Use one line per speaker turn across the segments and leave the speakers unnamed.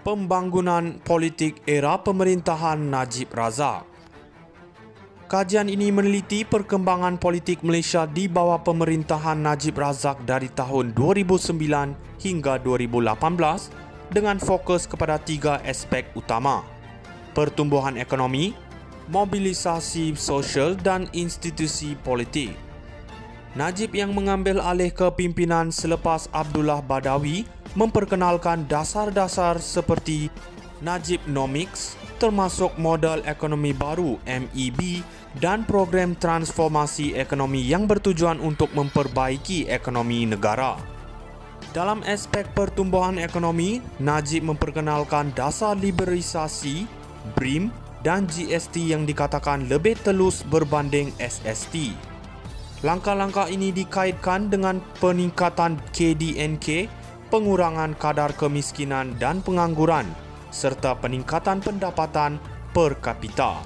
Pembangunan politik era pemerintahan Najib Razak. Kajian ini meneliti perkembangan politik Malaysia di bawah pemerintahan Najib Razak dari tahun 2009 hingga 2018 dengan fokus kepada tiga aspek utama: pertumbuhan ekonomi, mobilisasi sosial dan institusi politik. Najib yang mengambil alih kepimpinan selepas Abdullah Badawi memperkenalkan dasar-dasar seperti Najibnomics, termasuk modal ekonomi baru MEB dan program transformasi ekonomi yang bertujuan untuk memperbaiki ekonomi negara. Dalam aspek pertumbuhan ekonomi, Najib memperkenalkan dasar liberalisasi, BRIM dan GST yang dikatakan lebih telus berbanding SST. Langkah-langkah ini dikaitkan dengan peningkatan KDNK, pengurangan kadar kemiskinan dan pengangguran, serta peningkatan pendapatan per kapita.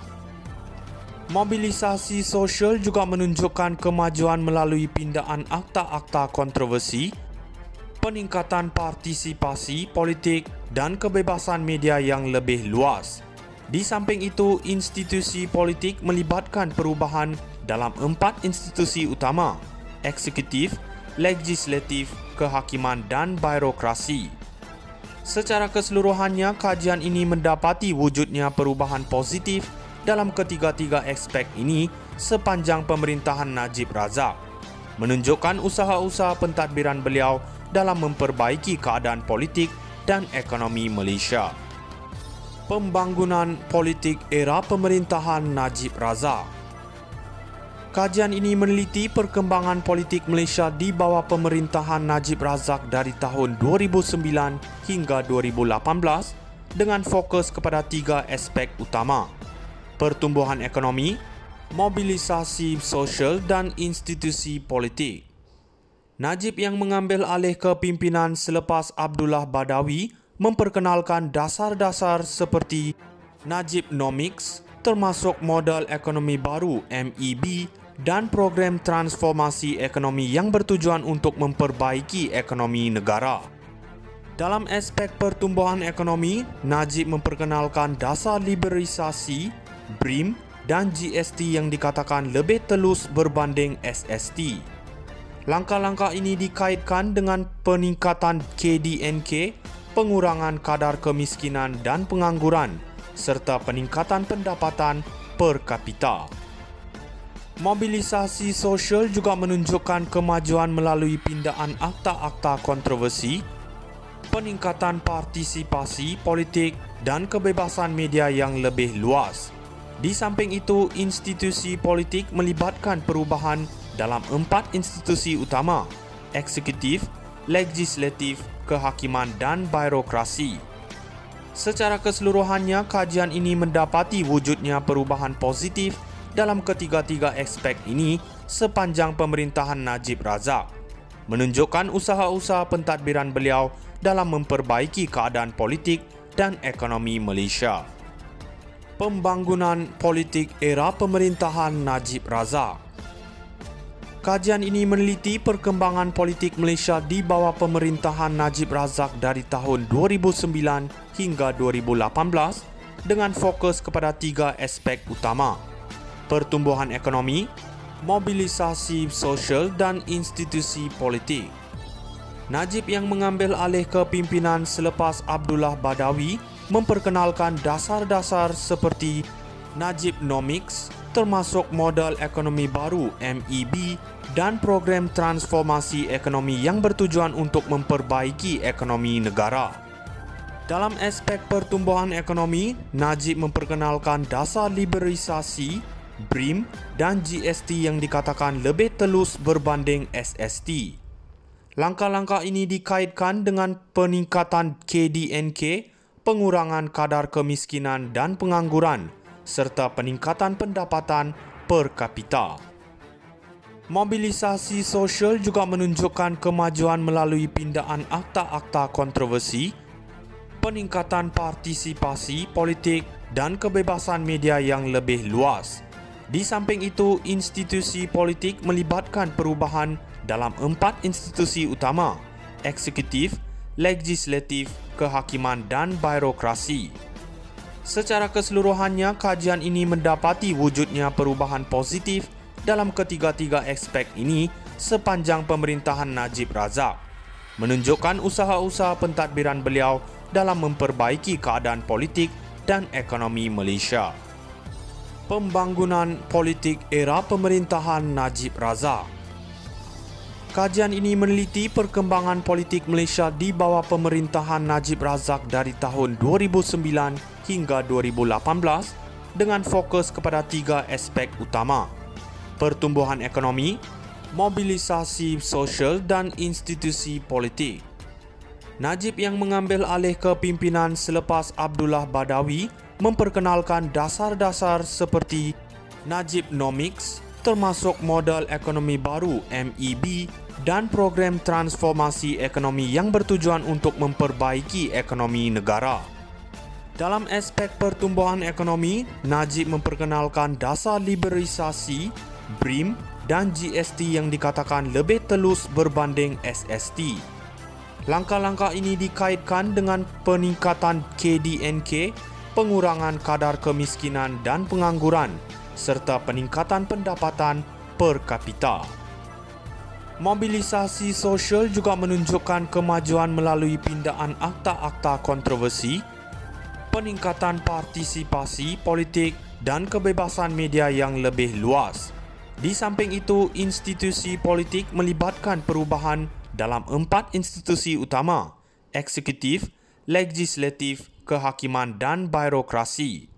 Mobilisasi sosial juga menunjukkan kemajuan melalui pindaan akta-akta kontroversi, peningkatan partisipasi politik dan kebebasan media yang lebih luas. Di samping itu, institusi politik melibatkan perubahan dalam 4 institusi utama: eksekutif, legislatif, kehakiman dan birokrasi. Secara keseluruhannya, kajian ini mendapati wujudnya perubahan positif dalam ketiga-tiga aspek ini sepanjang pemerintahan Najib Razak, menunjukkan usaha-usaha pentadbiran beliau dalam memperbaiki keadaan politik dan ekonomi Malaysia. Pembangunan politik era pemerintahan Najib Razak. Kajian ini meneliti perkembangan politik Malaysia di bawah pemerintahan Najib Razak dari tahun 2009 hingga 2018 dengan fokus kepada tiga aspek utama: pertumbuhan ekonomi, mobilisasi sosial dan institusi politik. Najib yang mengambil alih kepimpinan selepas Abdullah Badawi memperkenalkan dasar-dasar seperti Najibnomics, termasuk modal ekonomi baru MEB dan program transformasi ekonomi yang bertujuan untuk memperbaiki ekonomi negara. Dalam aspek pertumbuhan ekonomi, Najib memperkenalkan dasar liberalisasi, BRIM dan GST yang dikatakan lebih telus berbanding SST. Langkah-langkah ini dikaitkan dengan peningkatan KDNK, pengurangan kadar kemiskinan dan pengangguran, serta peningkatan pendapatan per kapita. Mobilisasi sosial juga menunjukkan kemajuan melalui pindaan akta-akta kontroversi, peningkatan partisipasi politik dan kebebasan media yang lebih luas. Di samping itu, institusi politik melibatkan perubahan dalam 4 institusi utama: eksekutif, legislatif, kehakiman dan birokrasi. Secara keseluruhannya, kajian ini mendapati wujudnya perubahan positif dalam ketiga-tiga aspek ini sepanjang pemerintahan Najib Razak, menunjukkan usaha-usaha pentadbiran beliau dalam memperbaiki keadaan politik dan ekonomi Malaysia. Pembangunan politik era pemerintahan Najib Razak. Kajian ini meneliti perkembangan politik Malaysia di bawah pemerintahan Najib Razak dari tahun 2009 hingga 2018 dengan fokus kepada tiga aspek utama: pertumbuhan ekonomi, mobilisasi sosial dan institusi politik. Najib yang mengambil alih kepimpinan selepas Abdullah Badawi memperkenalkan dasar-dasar seperti Najibnomics, termasuk modal ekonomi baru MEB dan program transformasi ekonomi yang bertujuan untuk memperbaiki ekonomi negara. Dalam aspek pertumbuhan ekonomi, Najib memperkenalkan dasar liberalisasi, BRIM dan GST yang dikatakan lebih telus berbanding SST. Langkah-langkah ini dikaitkan dengan peningkatan KDNK, pengurangan kadar kemiskinan dan pengangguran, serta peningkatan pendapatan per kapita. Mobilisasi sosial juga menunjukkan kemajuan melalui pindaan akta-akta kontroversi, peningkatan partisipasi politik dan kebebasan media yang lebih luas. Di samping itu, institusi politik melibatkan perubahan dalam 4 institusi utama: eksekutif, legislatif, kehakiman dan birokrasi. Secara keseluruhannya, kajian ini mendapati wujudnya perubahan positif dalam ketiga-tiga aspek ini sepanjang pemerintahan Najib Razak, menunjukkan usaha-usaha pentadbiran beliau dalam memperbaiki keadaan politik dan ekonomi Malaysia. Pembangunan politik era pemerintahan Najib Razak. Kajian ini meneliti perkembangan politik Malaysia di bawah pemerintahan Najib Razak dari tahun 2009 hingga 2018 dengan fokus kepada tiga aspek utama: pertumbuhan ekonomi, mobilisasi sosial dan institusi politik. Najib yang mengambil alih kepimpinan selepas Abdullah Badawi memperkenalkan dasar-dasar seperti Najibnomics, termasuk modal ekonomi baru MEB dan program transformasi ekonomi yang bertujuan untuk memperbaiki ekonomi negara. Dalam aspek pertumbuhan ekonomi, Najib memperkenalkan dasar liberalisasi, BRIM dan GST yang dikatakan lebih telus berbanding SST. Langkah-langkah ini dikaitkan dengan peningkatan KDNK, pengurangan kadar kemiskinan dan pengangguran, serta peningkatan pendapatan per kapita. Mobilisasi sosial juga menunjukkan kemajuan melalui pindaan akta-akta kontroversi, peningkatan partisipasi politik dan kebebasan media yang lebih luas. Di samping itu, institusi politik melibatkan perubahan dalam 4 institusi utama: eksekutif, legislatif, kehakiman dan birokrasi.